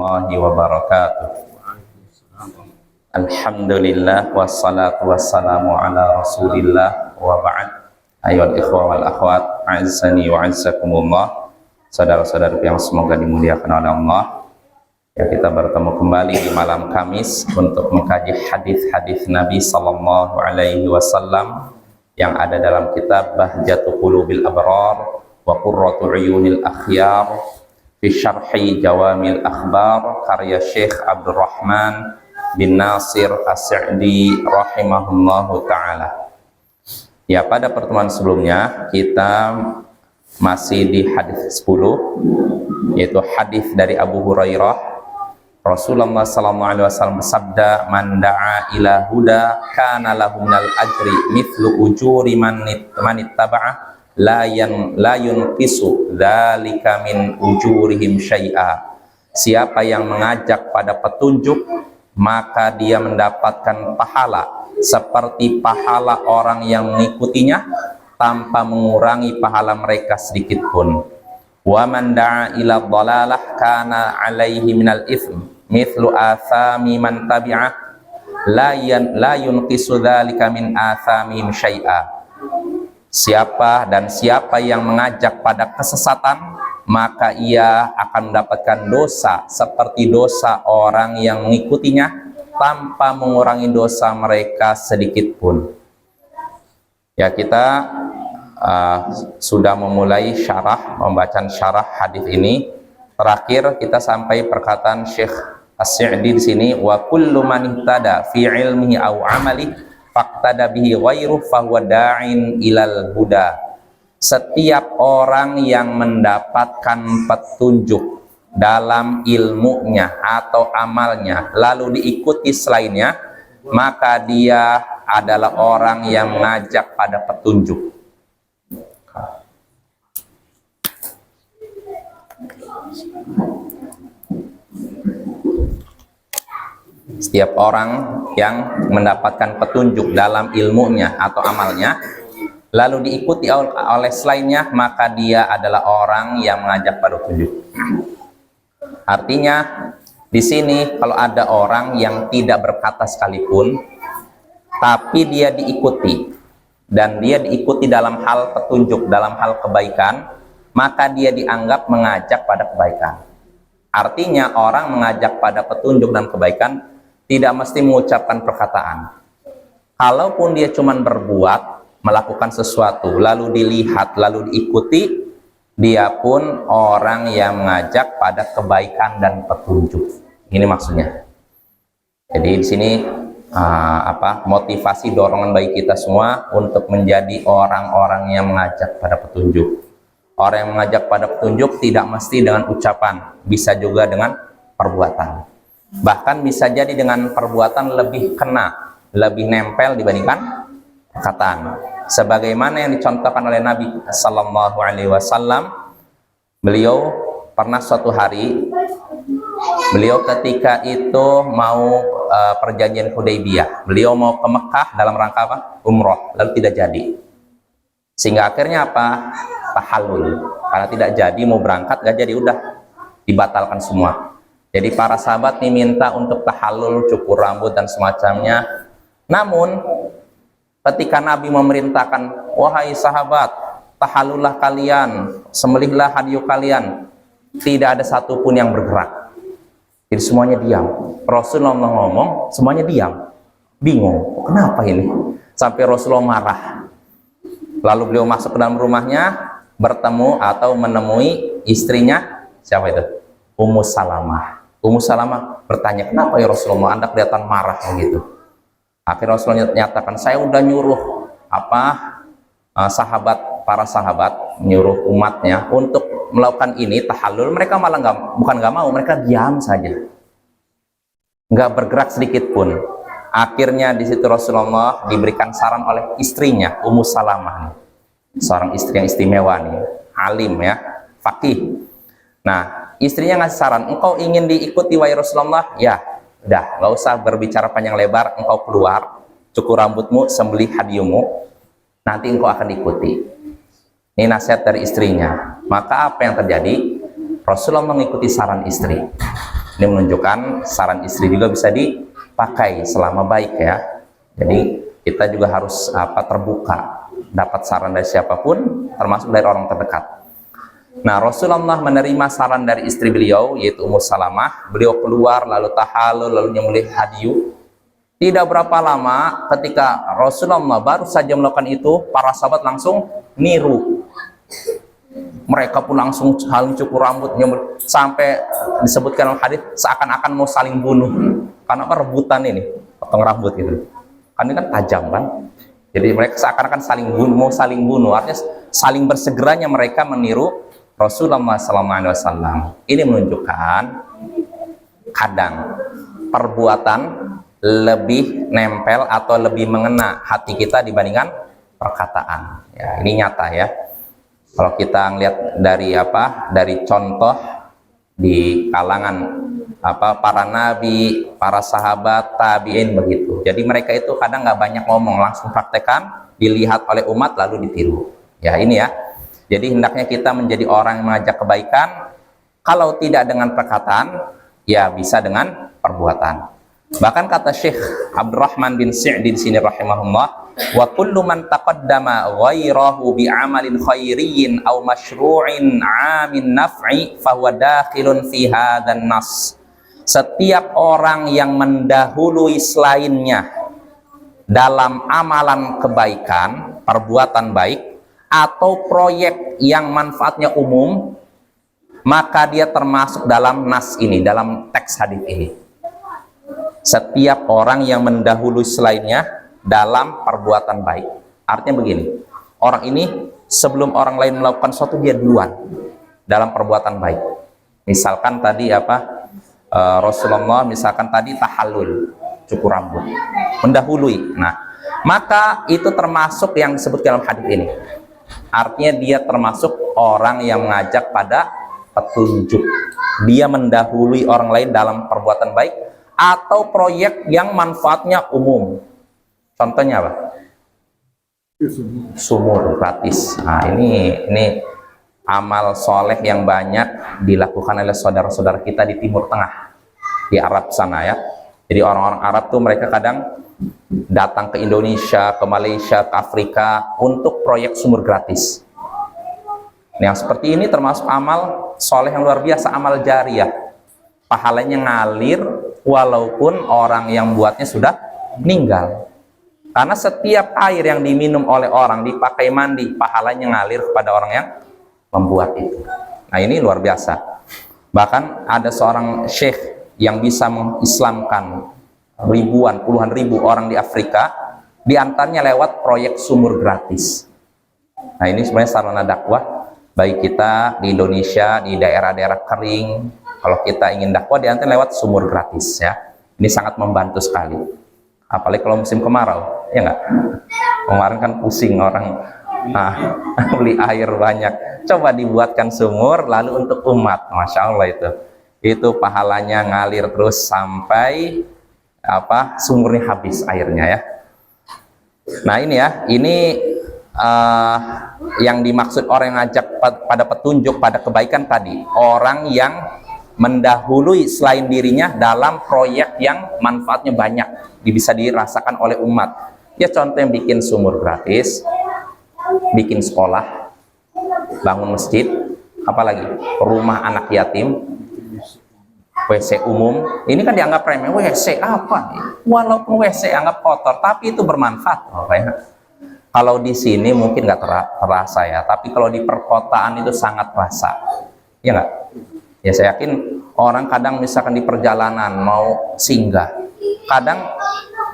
warahmatullahi wabarakatuh. Alhamdulillah wassalatu wassalamu ala rasulillah wa ba'd. Ayyuhal ikhwa wal akhwat, a'azzani wa a'azzakumullah. Saudara-saudara yang semoga dimuliakan oleh Allah. Ya, kita bertemu kembali di malam Kamis untuk mengkaji hadis-hadis Nabi sallallahu alaihi wasallam yang ada dalam kitab Bahjatu Qulubil Abrar wa Qurratu Uyunil Akhyar fi Syarhi Jawamil Akhbar karya Syekh Abdurrahman bin Nasir As-Sa'di rahimahullahu ta'ala. Ya, pada pertemuan sebelumnya kita masih di hadis 10, yaitu hadis dari Abu Hurairah. Rasulullah sallallahu alaihi wasallam bersabda, "Man da'a ila huda kana lahu minal ajri mithlu ujuri man ittaba'a la yunqisu dzalika min ujurihim syai'a." Siapa yang mengajak pada petunjuk, maka dia mendapatkan pahala seperti pahala orang yang mengikutinya tanpa mengurangi pahala mereka sedikit pun. Wa man da'a ila dhalalah kana 'alaihi minal itsm mithlu athami man tabi'ah la yunqisu dzalika min athamihim syai'a. Siapa yang mengajak pada kesesatan, maka ia akan mendapatkan dosa seperti dosa orang yang mengikutinya tanpa mengurangi dosa mereka sedikit pun. Ya, kita sudah memulai pembacaan syarah hadis ini. Terakhir kita sampai perkataan Syekh As-Sa'di di sini, wa kullu man ihtada fi ilmihi aw amali faqtada bihi ghairuhu fa huwa da'in ilal huda. Setiap orang yang mendapatkan petunjuk dalam ilmunya atau amalnya lalu diikuti selainnya, maka dia adalah orang yang mengajak pada petunjuk. Setiap orang yang mendapatkan petunjuk dalam ilmunya atau amalnya lalu diikuti oleh selainnya, maka dia adalah orang yang mengajak pada petunjuk. Artinya di sini kalau ada orang yang tidak berkata sekalipun tapi dia diikuti dan dia diikuti dalam hal petunjuk, dalam hal kebaikan, maka dia dianggap mengajak pada kebaikan. Artinya orang mengajak pada petunjuk dan kebaikan tidak mesti mengucapkan perkataan. Kalaupun dia cuma berbuat, melakukan sesuatu, lalu dilihat, lalu diikuti, dia pun orang yang mengajak pada kebaikan dan petunjuk. Ini maksudnya. Jadi di sini motivasi dorongan bagi kita semua untuk menjadi orang-orang yang mengajak pada petunjuk. Orang yang mengajak pada petunjuk tidak mesti dengan ucapan, bisa juga dengan perbuatan. Bahkan bisa jadi dengan perbuatan lebih kena, lebih nempel dibandingkan perkataan. Sebagaimana yang dicontohkan oleh Nabi sallallahu alaihi wasallam, beliau pernah suatu hari, beliau ketika itu mau perjanjian Hudaybiyah, beliau mau ke Mekah dalam rangka apa? Umroh, lalu tidak jadi. Sehingga akhirnya apa? Tahallul. Karena tidak jadi, mau berangkat gak jadi, udah dibatalkan semua. Jadi para sahabat diminta untuk tahallul, cukur rambut dan semacamnya. Namun ketika Nabi memerintahkan, wahai sahabat, tahallullah kalian, sembelihlah hadiyu kalian, tidak ada satupun yang bergerak. Jadi semuanya diam. Rasulullah ngomong, semuanya diam, bingung, kenapa ini? Sampai Rasulullah marah. Lalu beliau masuk ke dalam rumahnya, bertemu atau menemui istrinya, siapa itu? Ummu Salamah. Ummu Salamah bertanya, kenapa ya Rasulullah, Anda kelihatan marah gitu. Akhirnya Rasulullah nyatakan, saya udah nyuruh para sahabat nyuruh umatnya untuk melakukan ini tahallul, mereka malah bukan nggak mau, mereka diam saja, nggak bergerak sedikit pun. Akhirnya di situ Rasulullah diberikan saran oleh istrinya Ummu Salamah, seorang istri yang istimewa nih, alim ya, faqih. Nah, istrinya ngasih saran, engkau ingin diikuti wahai Rasulullah? Ya, udah, nggak usah berbicara panjang lebar, engkau keluar, cukur rambutmu, sembelih hadiyumu, nanti engkau akan diikuti. Ini nasihat dari istrinya. Maka apa yang terjadi? Rasulullah mengikuti saran istri. Ini menunjukkan saran istri juga bisa dipakai selama baik ya. Jadi kita juga harus terbuka, dapat saran dari siapapun, termasuk dari orang terdekat. Nah, Rasulullah menerima saran dari istri beliau, yaitu Ummu Salamah. Beliau keluar, lalu tahallul, lalu nyembelih hadiyu. Tidak berapa lama, ketika Rasulullah baru saja melakukan itu, para sahabat langsung niru. Mereka pun langsung saling cukur rambut, sampai disebutkan dalam hadis seakan-akan mau saling bunuh. Karena apa? Rebutan ini, potong rambut itu. Kan ini kan tajam kan? Jadi mereka seakan-akan saling bunuh, mau saling bunuh. Artinya saling bersegeranya mereka meniru Rasulullah SAW. Ini menunjukkan kadang perbuatan lebih nempel atau lebih mengena hati kita dibandingkan perkataan. Ya, ini nyata ya. Kalau kita ngelihat dari contoh di kalangan para nabi, para sahabat, tabiin begitu. Jadi mereka itu kadang nggak banyak ngomong, langsung praktekkan, dilihat oleh umat lalu ditiru. Ya ini ya. Jadi hendaknya kita menjadi orang yang mengajak kebaikan. Kalau tidak dengan perkataan, ya bisa dengan perbuatan. Bahkan kata Syekh Abdurrahman bin Sa'di di sini rahimahullah, wa kullu man taqaddama ghairahu bi amalin khairiyyin aw masyru'in 'amin naf'i fahuwa dakhilun fi hadzal nas. Setiap orang yang mendahului selainnya dalam amalan kebaikan, perbuatan baik atau proyek yang manfaatnya umum, maka dia termasuk dalam nas ini, dalam teks hadis ini. Setiap orang yang mendahului selainnya dalam perbuatan baik. Artinya begini, orang ini sebelum orang lain melakukan sesuatu, dia duluan dalam perbuatan baik. Misalkan tadi Rasulullah misalkan tadi tahallul, cukur rambut, mendahului. Nah, maka itu termasuk yang disebut dalam hadis ini. Artinya dia termasuk orang yang mengajak pada petunjuk. Dia mendahului orang lain dalam perbuatan baik atau proyek yang manfaatnya umum. Contohnya apa? Sumur gratis. Nah, ini amal soleh yang banyak dilakukan oleh saudara-saudara kita di Timur Tengah, di Arab sana ya. Jadi orang-orang Arab tuh mereka kadang datang ke Indonesia, ke Malaysia, ke Afrika untuk proyek sumur gratis. Yang seperti ini termasuk amal soleh yang luar biasa, amal jariyah. Pahalanya ngalir walaupun orang yang buatnya sudah meninggal. Karena setiap air yang diminum oleh orang, dipakai mandi, pahalanya ngalir kepada orang yang membuat itu. Nah, ini luar biasa. Bahkan ada seorang syekh yang bisa mengislamkan ribuan, puluhan ribu orang di Afrika, diantaranya lewat proyek sumur gratis. Nah, ini sebenarnya sarana dakwah bagi kita di Indonesia, di daerah-daerah kering. Kalau kita ingin dakwah, diantar lewat sumur gratis ya. Ini sangat membantu sekali. Apalagi kalau musim kemarau, ya nggak? Kemarin kan pusing orang beli air banyak. Coba dibuatkan sumur lalu untuk umat, masya Allah itu pahalanya ngalir terus sampai sumurnya habis airnya ya. Nah ini ya, yang dimaksud orang yang ngajak pada petunjuk, pada kebaikan tadi, orang yang mendahului selain dirinya dalam proyek yang manfaatnya banyak, bisa dirasakan oleh umat. Ya contoh yang bikin sumur gratis, bikin sekolah, bangun masjid, apalagi rumah anak yatim, WC umum. Ini kan dianggap remeh. WC apa? Walaupun WC anggap kotor, tapi itu bermanfaat. Kalau di sini mungkin nggak terasa ya, tapi kalau di perkotaan itu sangat terasa, ya nggak? Ya saya yakin orang kadang misalkan di perjalanan mau singgah, kadang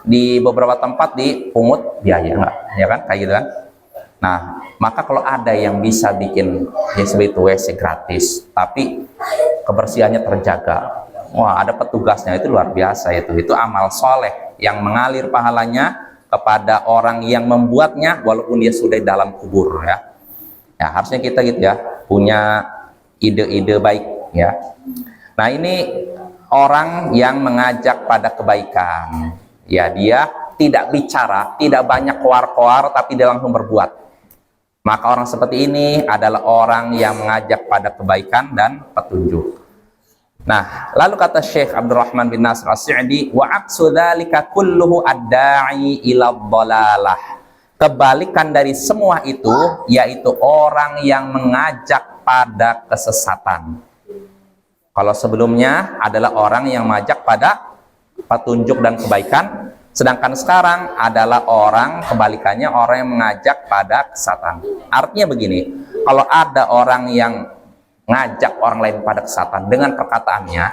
di beberapa tempat dipungut biaya, nggak? Ya kan, kayak gitu kan? Nah, maka kalau ada yang bisa bikin ya seperti itu WC gratis, tapi kebersihannya terjaga, wah ada petugasnya, itu luar biasa itu amal soleh yang mengalir pahalanya kepada orang yang membuatnya walaupun dia sudah dalam kubur ya. Ya harusnya kita gitu ya, punya ide-ide baik ya. Nah ini orang yang mengajak pada kebaikan ya, dia tidak bicara, tidak banyak koar-koar, tapi dia langsung berbuat. Maka orang seperti ini adalah orang yang mengajak pada kebaikan dan petunjuk. Nah, lalu kata Syekh Abdurrahman bin Nasir As-Sa'di, wa aqsu dzalika kulluhu ad-da'i ila dhalalah. Kebalikan dari semua itu yaitu orang yang mengajak pada kesesatan. Kalau sebelumnya adalah orang yang mengajak pada petunjuk dan kebaikan, sedangkan sekarang adalah orang kebalikannya, orang yang mengajak pada kesesatan. Artinya begini, kalau ada orang yang ngajak orang lain pada kesesatan dengan perkataannya,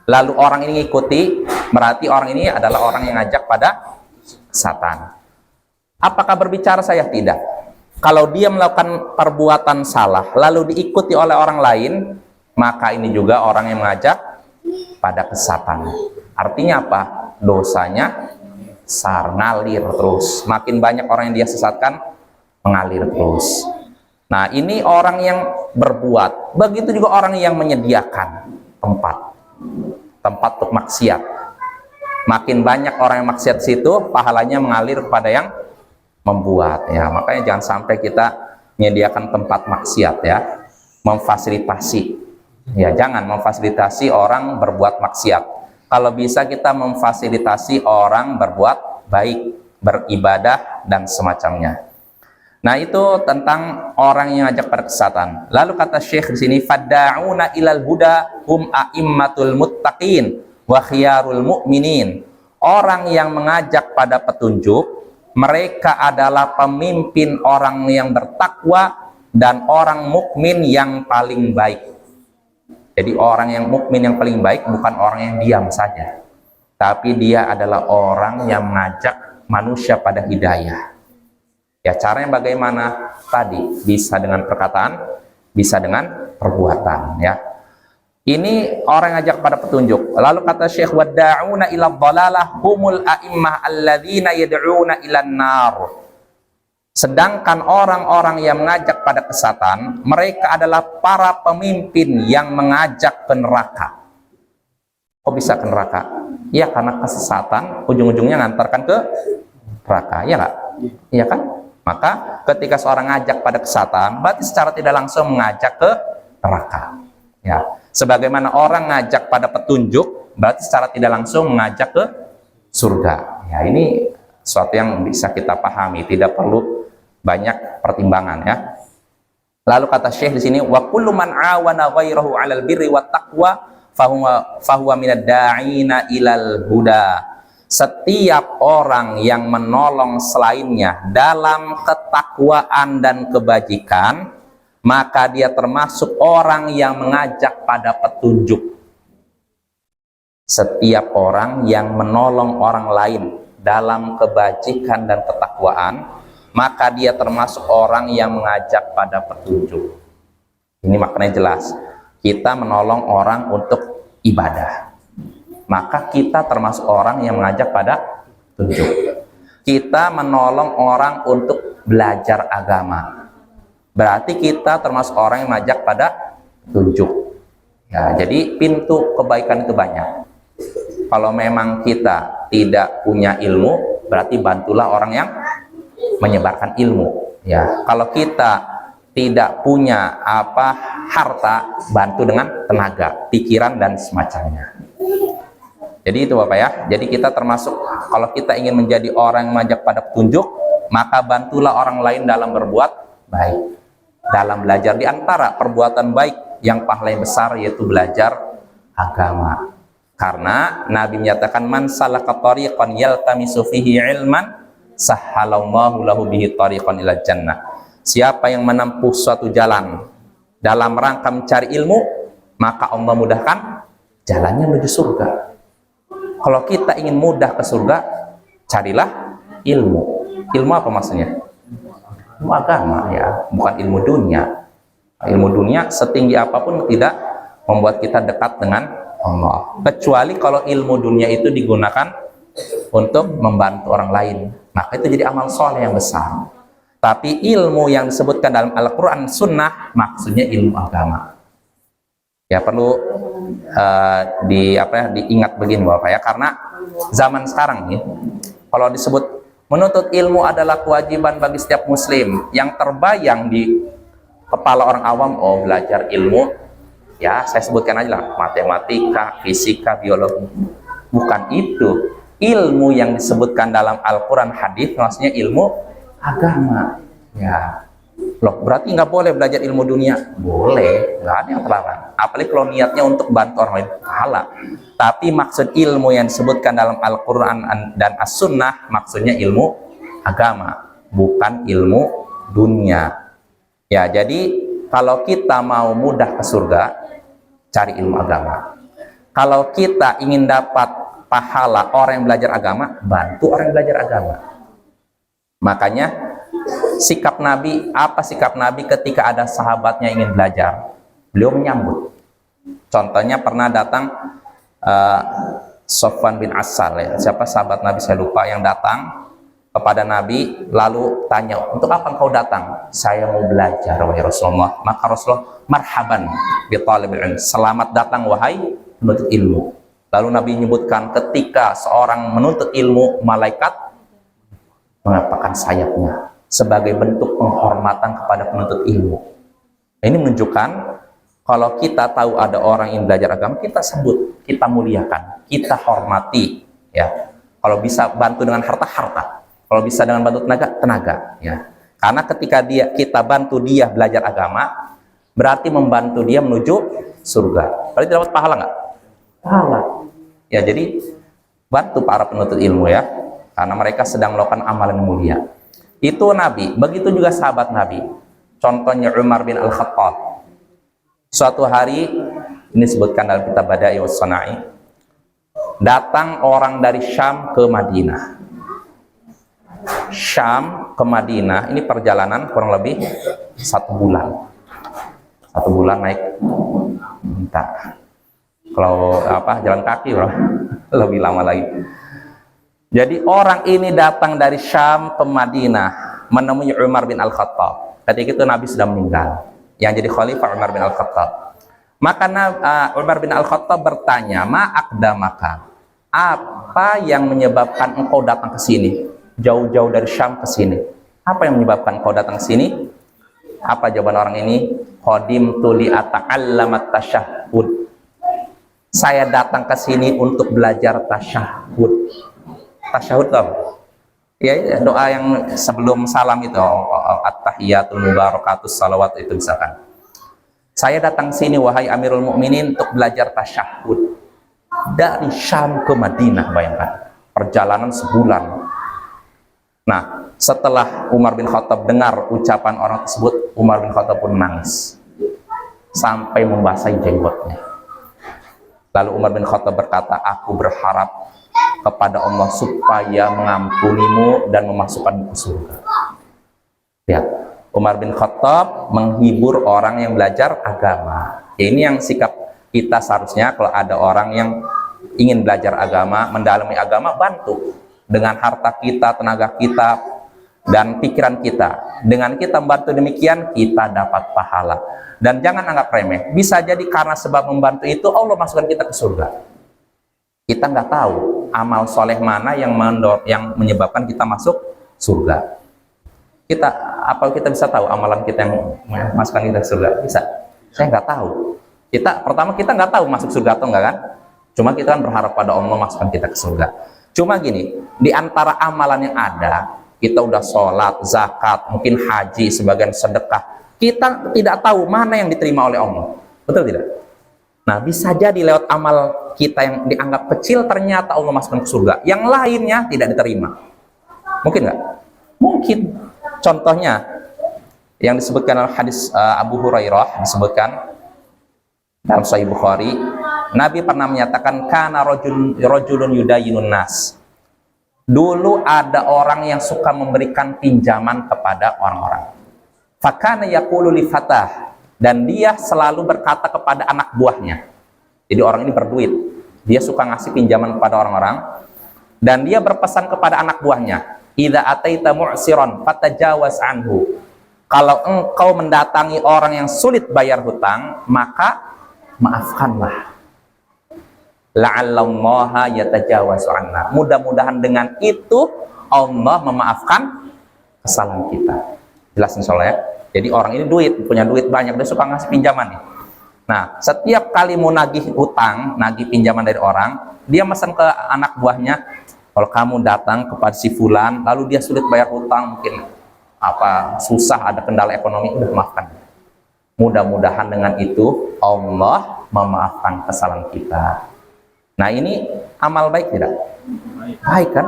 lalu orang ini ngikuti, berarti orang ini adalah orang yang ngajak pada kesesatan. Apakah berbicara saya? Tidak. Kalau dia melakukan perbuatan salah lalu diikuti oleh orang lain, maka ini juga orang yang mengajak pada kesesatan. Artinya apa? Dosanya besar, ngalir terus. Makin banyak orang yang dia sesatkan, mengalir terus. Nah, ini orang yang berbuat. Begitu juga orang yang menyediakan tempat untuk maksiat. Makin banyak orang yang maksiat situ, pahalanya mengalir kepada yang membuat. Ya, makanya jangan sampai kita menyediakan tempat maksiat, ya, memfasilitasi. Ya, jangan memfasilitasi orang berbuat maksiat. Kalau bisa kita memfasilitasi orang berbuat baik, beribadah dan semacamnya. Nah, itu tentang orang yang ngajak pada kesesatan. Lalu kata Syekh di sini, fadda'una ilal huda hum a'immatul muttaqin wa khiyarul mu'minin. Orang yang mengajak pada petunjuk, mereka adalah pemimpin orang yang bertakwa dan orang mukmin yang paling baik. Jadi orang yang mukmin yang paling baik bukan orang yang diam saja, tapi dia adalah orang yang mengajak manusia pada hidayah. Ya, caranya bagaimana? Tadi bisa dengan perkataan, bisa dengan perbuatan, ya. Ini orang yang ngajak pada petunjuk. Lalu kata Syekh, wadda'una ila dhalalah humul a'immah alladzina yad'una ilan nar. Sedangkan orang-orang yang mengajak pada kesesatan, mereka adalah para pemimpin yang mengajak ke neraka. Kok bisa ke neraka? Ya, karena kesesatan ujung-ujungnya ngantarkan ke neraka, ya nggak? Iya kan? Maka ketika seorang ngajak pada kesesatan, berarti secara tidak langsung mengajak ke neraka. Ya, sebagaimana orang ngajak pada petunjuk, berarti secara tidak langsung mengajak ke surga. Ya, ini sesuatu yang bisa kita pahami, tidak perlu banyak pertimbangan, ya. Lalu kata Syekh di sini, wa kullu man awana ghairahu 'alal birri wat taqwa fahuwa minad da'ina ilal huda. Setiap orang yang menolong selainnya dalam ketakwaan dan kebajikan, maka dia termasuk orang yang mengajak pada petunjuk. Setiap orang yang menolong orang lain dalam kebajikan dan ketakwaan, maka dia termasuk orang yang mengajak pada petunjuk. Ini maknanya jelas. Kita menolong orang untuk ibadah, maka kita termasuk orang yang mengajak pada petunjuk. Kita menolong orang untuk belajar agama, berarti kita termasuk orang yang mengajak pada petunjuk. Ya, jadi pintu kebaikan itu banyak. Kalau memang kita tidak punya ilmu, berarti bantulah orang yang menyebarkan ilmu. Ya, kalau kita tidak punya harta, bantu dengan tenaga, pikiran dan semacamnya. Jadi itu Bapak, ya. Jadi kita termasuk, kalau kita ingin menjadi orang yang mengajak pada petunjuk, maka bantulah orang lain dalam berbuat baik, dalam belajar. Di antara perbuatan baik yang pahalanya besar yaitu belajar agama. Karena Nabi menyatakan, man salaka tariqan yaltamisu fihi ilman sahhalallahu lahu bihi tariqan ilal jannah. Siapa yang menempuh suatu jalan dalam rangka mencari ilmu, maka Allah mudahkan jalannya menuju surga. Kalau kita ingin mudah ke surga, carilah ilmu. Ilmu apa maksudnya? Ilmu agama, ya, bukan ilmu dunia. Ilmu dunia setinggi apapun tidak membuat kita dekat dengan Allah, kecuali kalau ilmu dunia itu digunakan untuk membantu orang lain, maka itu jadi amal soleh yang besar. Tapi ilmu yang disebutkan dalam Al-Quran Sunnah maksudnya ilmu agama. Ya, perlu diingat begini Bapak, ya, karena zaman sekarang nih, kalau disebut menuntut ilmu adalah kewajiban bagi setiap muslim, yang terbayang di kepala orang awam, oh belajar ilmu Ya, saya sebutkan aja lah, matematika, fisika, biologi. Bukan itu. Ilmu yang disebutkan dalam Al-Quran hadis maksudnya ilmu agama. Ya. Loh, berarti nggak boleh belajar ilmu dunia? Boleh, nggak ada yang terlarang. Apalagi kalau niatnya untuk bantu orang lain, pahala. Tapi maksud ilmu yang disebutkan dalam Al-Quran dan As-Sunnah maksudnya ilmu agama, bukan ilmu dunia. Ya, jadi kalau kita mau mudah ke surga, cari ilmu agama. Kalau kita ingin dapat pahala orang yang belajar agama, bantu orang yang belajar agama. Makanya sikap Nabi, apa sikap Nabi ketika ada sahabatnya ingin belajar? Beliau menyambut. Contohnya pernah datang Sofwan bin Asal, ya. Siapa sahabat Nabi saya lupa, yang datang kepada Nabi lalu tanya, untuk apa engkau datang? Saya mau belajar wahai Rasulullah. Maka Rasulullah, marhaban bi talibil ilm, selamat datang wahai penuntut ilmu. Lalu Nabi menyebutkan ketika seorang menuntut ilmu, malaikat mengepakkan sayapnya sebagai bentuk penghormatan kepada penuntut ilmu. Ini menunjukkan kalau kita tahu ada orang yang belajar agama, kita sebut, kita muliakan, kita hormati, ya. Kalau bisa bantu dengan harta, kalau bisa dengan bantu tenaga, ya. Karena ketika kita bantu dia belajar agama, berarti membantu dia menuju surga. Berarti dapat pahala nggak? Pahala. Ya, jadi bantu para penuntut ilmu, ya, karena mereka sedang melakukan amalan mulia. Itu Nabi. Begitu juga sahabat Nabi. Contohnya Umar bin Al-Khattab. Suatu hari, ini disebutkan dalam kitab Bada'i was Sana'i, datang orang dari Syam ke Madinah. Syam ke Madinah, ini perjalanan kurang lebih 1 bulan. 1 bulan naik entah. Kalau jalan kaki bro, lebih lama lagi. Jadi orang ini datang dari Syam ke Madinah menemui Umar bin Al-Khattab. Ketika itu Nabi sudah meninggal. Yang jadi khalifah Umar bin Al-Khattab. Maka Umar bin Al-Khattab bertanya, ma'akdamaka, apa yang menyebabkan engkau datang ke sini? Jauh-jauh dari Syam ke sini. Apa yang menyebabkan engkau datang ke sini? Apa jawaban orang ini? Qadimtu li ata'allamat tasyahhud. Saya datang ke sini untuk belajar tasyahud. Tasyahud apa? Ya, doa yang sebelum salam itu, at-tahiyatul mubarakatus salawat itu misalkan. Saya datang sini wahai Amirul Mukminin untuk belajar tasyahud. Dari Syam ke Madinah, bayangkan. Perjalanan sebulan. Nah, setelah Umar bin Khattab dengar ucapan orang tersebut, Umar bin Khattab pun nangis sampai membasahi jenggotnya. Lalu Umar bin Khattab berkata, aku berharap kepada Allah supaya mengampunimu dan memasukkanmu ke surga. Lihat, Umar bin Khattab menghibur orang yang belajar agama. Ya, ini yang sikap kita seharusnya kalau ada orang yang ingin belajar agama, mendalami agama, bantu. Dengan harta kita, tenaga kita, dan pikiran kita. Dengan kita membantu demikian, kita dapat pahala. Dan jangan anggap remeh. Bisa jadi karena sebab membantu itu Allah masukkan kita ke surga. Kita nggak tahu amal soleh mana yang menyebabkan kita masuk surga. Apa kita bisa tahu amalan kita yang masukkan kita ke surga? Bisa. Saya nggak tahu. Pertama kita nggak tahu masuk surga atau enggak kan? Cuma kita kan berharap pada Allah masukkan kita ke surga. Cuma gini, di antara amalan yang ada, kita udah sholat, zakat, mungkin haji, sebagian sedekah. Kita tidak tahu mana yang diterima oleh Allah. Betul tidak? Nah, bisa jadi lewat amal kita yang dianggap kecil, ternyata Allah masukkan ke surga. Yang lainnya tidak diterima. Mungkin nggak? Mungkin. Contohnya, yang disebutkan dalam hadis Abu Hurairah, disebutkan dalam Sahih Bukhari, Nabi pernah menyatakan, kana rajulun yudayinun nas. Dulu ada orang yang suka memberikan pinjaman kepada orang-orang. Fakana yaqulu li fatah, dan dia selalu berkata kepada anak buahnya. Jadi orang ini berduit, dia suka ngasih pinjaman kepada orang-orang, dan dia berpesan kepada anak buahnya, idza ataita mu'siran fatajawaz anhu. Kalau engkau mendatangi orang yang sulit bayar hutang, maka maafkanlah. La'allallaha yatajawazu anna. Mudah-mudahan dengan itu Allah memaafkan kesalahan kita. Jelas insyaallah ya. Jadi orang ini punya duit banyak, dia suka ngasih pinjaman nih. Nah, setiap kali mau nagih utang, nagih pinjaman dari orang, dia pesan ke anak buahnya, kalau kamu datang kepada si fulan, lalu dia sulit bayar hutang, mungkin apa susah, ada kendala ekonomi, udah maafkan. Mudah-mudahan dengan itu Allah memaafkan kesalahan kita. Nah, ini amal baik tidak? Baik kan?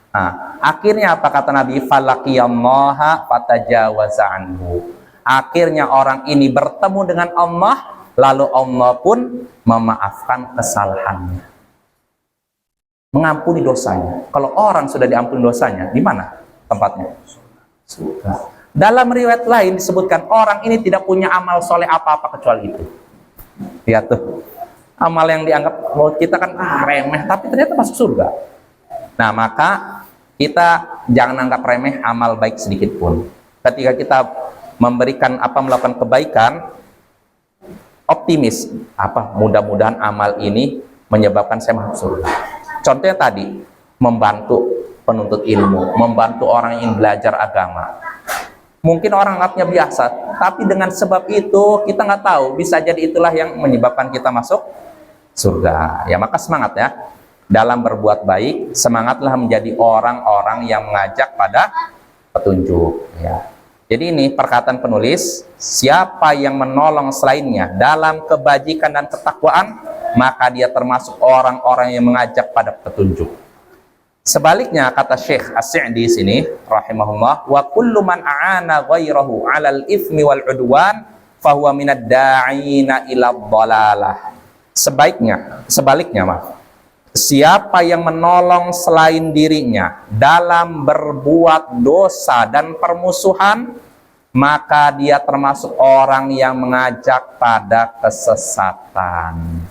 Nah, akhirnya apa kata Nabi? Falaqiyallaha fatajawaza anhu. Akhirnya orang ini bertemu dengan Allah, lalu Allah pun memaafkan kesalahannya, mengampuni dosanya. Kalau orang sudah diampuni dosanya, di mana tempatnya? Surga. Dalam riwayat lain disebutkan orang ini tidak punya amal soleh apa-apa kecuali itu. Lihat tuh, amal yang dianggap kita kan remeh, tapi ternyata masuk surga. Nah, maka kita jangan anggap remeh amal baik sedikit pun. Ketika kita memberikan melakukan kebaikan, optimis, mudah-mudahan amal ini menyebabkan saya masuk surga. Contohnya tadi, membantu penuntut ilmu, membantu orang yang belajar agama. Mungkin orang anggapnya biasa, tapi dengan sebab itu kita nggak tahu, bisa jadi itulah yang menyebabkan kita masuk surga. Ya, maka semangat ya dalam berbuat baik, semangatlah menjadi orang-orang yang mengajak pada petunjuk. Ya. Jadi ini perkataan penulis, siapa yang menolong selainnya dalam kebajikan dan ketakwaan, maka dia termasuk orang-orang yang mengajak pada petunjuk. Sebaliknya kata Syekh As-Sa'di sini rahimahullah, wa kullu man a'ana ghairahu 'alal itsmi wal 'udwan fahuwa minad da'ina ila dhalalah. Sebaliknya siapa yang menolong selain dirinya dalam berbuat dosa dan permusuhan, maka dia termasuk orang yang mengajak pada kesesatan.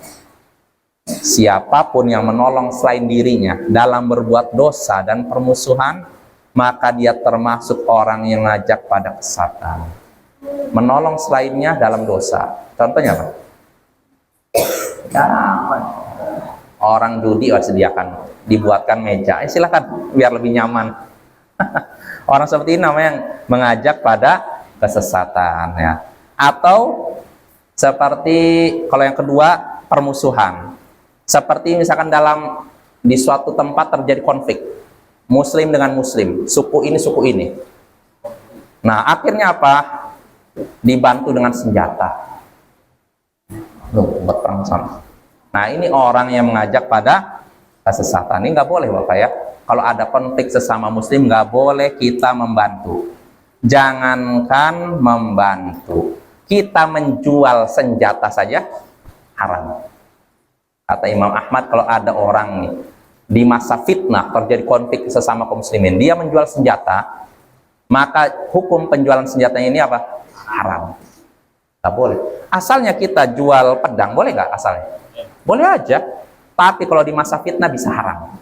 Siapapun yang menolong selain dirinya dalam berbuat dosa dan permusuhan, maka dia termasuk orang yang mengajak pada kesesatan. Menolong selainnya dalam dosa. Contohnya apa? Ya, orang judi harus sediakan, dibuatkan meja, silakan biar lebih nyaman. Orang seperti ini namanya yang mengajak pada kesesatan ya. Atau seperti kalau yang kedua, permusuhan. Seperti misalkan di suatu tempat terjadi konflik muslim dengan muslim, suku ini suku ini. Nah, akhirnya apa? Dibantu dengan senjata. Buat perang sama. Nah, ini orang yang mengajak pada kesesatan. Ini nggak boleh Bapak ya. Kalau ada konflik sesama muslim, nggak boleh kita membantu. Jangankan membantu, kita menjual senjata saja haram. Kata Imam Ahmad, kalau ada orang nih di masa fitnah terjadi konflik sesama kaum muslimin, dia menjual senjata, maka hukum penjualan senjatanya ini apa? Haram. Nggak boleh. Asalnya kita jual pedang, boleh nggak asalnya? Boleh aja. Tapi kalau di masa fitnah bisa haram.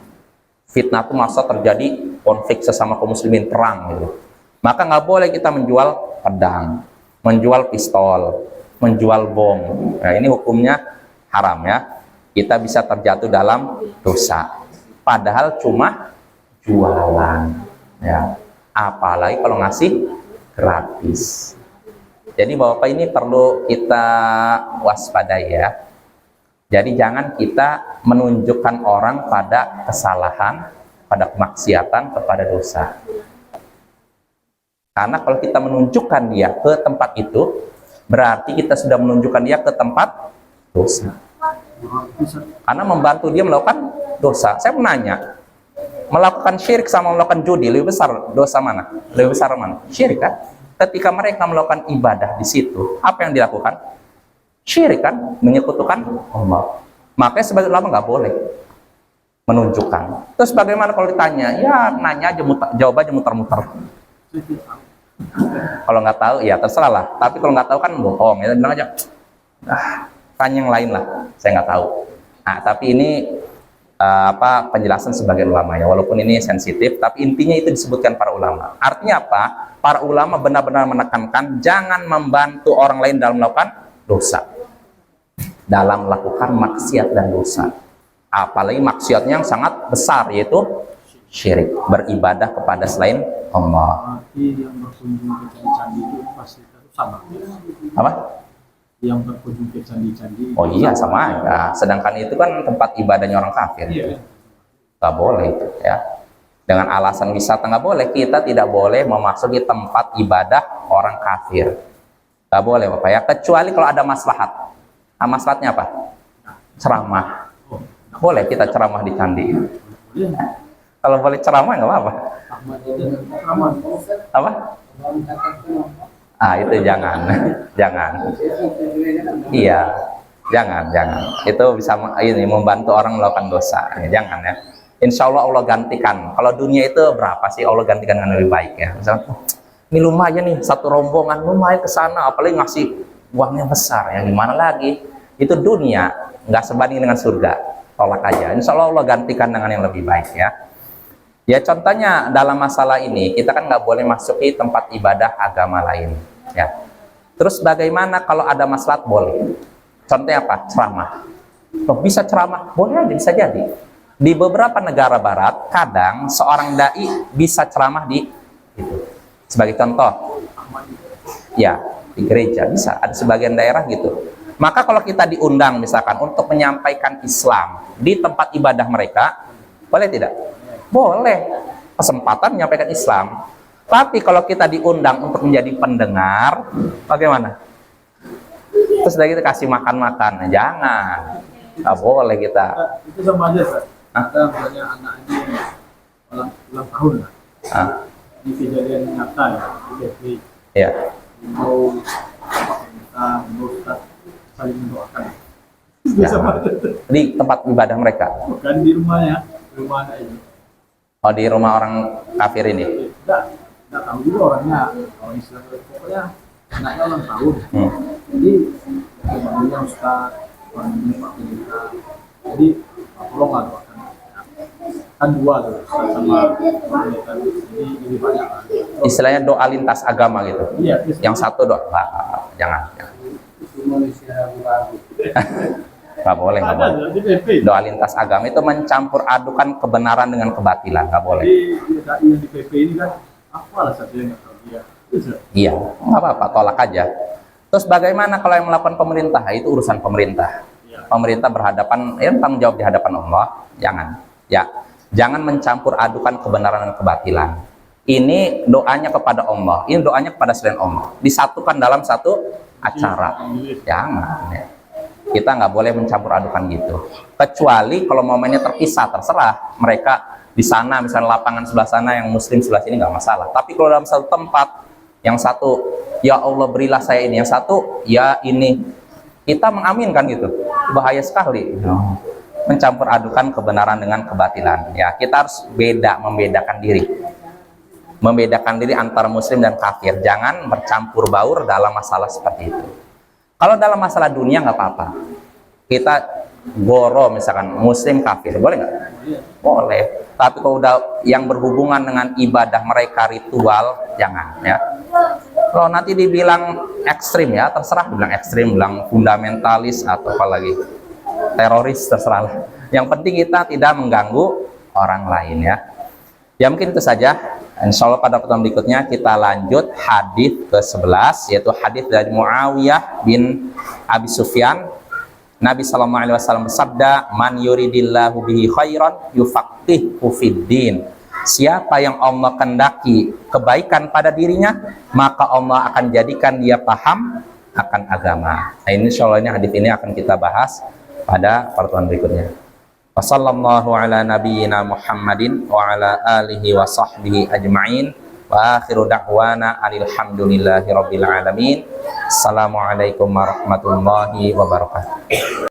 Fitnah itu masa terjadi konflik sesama kaum muslimin, perang gitu. Maka nggak boleh kita menjual pedang, menjual pistol, menjual bom. Nah, ini hukumnya haram ya. Kita bisa terjatuh dalam dosa. Padahal cuma jualan. Ya. Apalagi kalau ngasih gratis. Jadi Bapak ini perlu kita waspadai ya. Jadi jangan kita menunjukkan orang pada kesalahan, pada kemaksiatan, kepada dosa. Karena kalau kita menunjukkan dia ke tempat itu, berarti kita sudah menunjukkan dia ke tempat dosa. Karena membantu dia melakukan dosa. Saya menanya, melakukan syirik sama melakukan judi, lebih besar dosa mana? Lebih besar mana? Syirik kan? Ketika mereka melakukan ibadah di situ, apa yang dilakukan? Syirik kan? Menyekutukan Allah. Makanya sebagai ulama nggak boleh menunjukkan. Terus bagaimana kalau ditanya? Ya nanya aja, jawabannya muter-muter. Kalau nggak tahu ya terserah lah. Tapi kalau nggak tahu kan bohong. Ya bilang aja, tanya yang lain lah. Saya nggak tahu. Nah, tapi ini penjelasan sebagai ulama ya. Walaupun ini sensitif, tapi intinya itu disebutkan para ulama. Artinya apa? Para ulama benar-benar menekankan jangan membantu orang lain dalam melakukan dosa, dalam melakukan maksiat dan dosa. Apalagi maksiatnya yang sangat besar, yaitu syirik, beribadah kepada selain Allah. Berarti yang berkunjung ke candi itu pasti sama. Apa? yang berkunjung ke candi-candi. Oh iya, sama aja. Sedangkan itu kan tempat ibadahnya orang kafir. Iya. Nggak boleh itu ya. Dengan alasan wisata nggak boleh, kita tidak boleh memasuki tempat ibadah orang kafir. Nggak boleh Bapak ya, kecuali kalau ada maslahat. Nah, maslahatnya apa? Ceramah. Oh, Boleh kita ceramah di candi. boleh. Kalau boleh ceramah nggak apa-apa. Ahmad itu Rahman. Apa? Ah, itu jangan. Jangan. Iya, jangan. Itu bisa ini membantu orang melakukan dosa. Jangan ya. Insya Allah Allah gantikan. Kalau dunia itu berapa sih Allah gantikan dengan lebih baik ya. Misalnya, ini lumayan nih satu rombongan lumayan ke sana, apalagi ngasih uangnya besar. Yang gimana lagi? Itu dunia nggak sebanding dengan surga. Tolak aja. Insya Allah Allah gantikan dengan yang lebih baik ya. Ya contohnya dalam masalah ini kita kan nggak boleh masuki tempat ibadah agama lain ya. Terus bagaimana kalau ada maslahat? Boleh. Contohnya apa? Ceramah. Loh, bisa ceramah? Boleh aja, bisa jadi. Di beberapa negara barat kadang seorang dai bisa ceramah di itu. Sebagai contoh ya di gereja bisa, ada sebagian daerah gitu. Maka kalau kita diundang misalkan untuk menyampaikan Islam di tempat ibadah mereka, boleh tidak? Boleh, kesempatan menyampaikan Islam. Tapi kalau kita diundang untuk menjadi pendengar, bagaimana? Terus lagi kita kasih makan-makan, jangan. Nggak boleh kita. Itu sama aja, Pak. Ada misalnya anaknya ulang tahun lah. Ini kejadian nyata ya, di Ya. mau kita Ustaz saling mendoakan. Ya. Sama aja. Di tempat ibadah mereka. Bukan di rumahnya, rumah anak ini. Oh, di rumah orang kafir ini. Nggak tahu juga orangnya, orang Islam pokoknya anaknya ulang tahun. Jadi kemudian Ustaz, orangnya Pak Pendeta. Jadi tolong lah doakan. Kan dua tuh, Ustaz sama Pendeta. Jadi lebih banyak lah. Istilahnya doa lintas agama gitu. Iya. Yang satu doa, jangan. Nggak boleh. Di PP. Doa lintas agama itu mencampur adukan kebenaran dengan kebatilan, nggak boleh. Jadi yang di PP ini kan apa lah saja yang nggak tahu dia. Iya, nggak apa-apa, tolak aja. Terus bagaimana kalau yang melakukan pemerintah? Itu urusan pemerintah. Pemerintah berhadapan, ya tanggung jawab di hadapan Allah. Jangan mencampur adukan kebenaran dan kebatilan. Ini doanya kepada Allah, ini doanya kepada selain Allah. Disatukan dalam satu acara. Jangan. Ya. Kita nggak boleh mencampur adukan gitu. Kecuali kalau momennya terpisah, terserah. Mereka di sana, misalnya lapangan sebelah sana, yang muslim sebelah sini nggak masalah. Tapi kalau dalam satu tempat, yang satu, ya Allah berilah saya ini, yang satu, ya ini. Kita mengaminkan gitu. Bahaya sekali. Mencampur adukan kebenaran dengan kebatilan. Ya, kita harus membedakan diri. Membedakan diri antara muslim dan kafir. Jangan bercampur baur dalam masalah seperti itu. Kalau dalam masalah dunia nggak apa-apa. Kita goro misalkan muslim kafir, boleh nggak? Boleh. Tapi kalau udah yang berhubungan dengan ibadah mereka ritual, jangan ya. Kalau nanti dibilang ekstrim ya, terserah bilang ekstrim, bilang fundamentalis atau apalagi teroris, terserah lah. Yang penting kita tidak mengganggu orang lain ya. Ya mungkin itu saja. Insya Allah pada pertemuan berikutnya kita lanjut hadis ke-11, yaitu hadis dari Muawiyah bin Abi Sufyan. Nabi SAW bersabda, "Man yuridillahu bihi khairan yufaqihu fiddin." Siapa yang Allah kehendaki kebaikan pada dirinya, maka Allah akan jadikan dia paham akan agama. Nah, insya Allah hadis ini akan kita bahas pada pertemuan berikutnya. Wassallallahu ala nabiyyina Muhammadin wa ala alihi wa sahbihi ajma'in wa akhiru da'wana alhamdulillahi rabbil alamin. Assalamualaikum warahmatullahi wabarakatuh.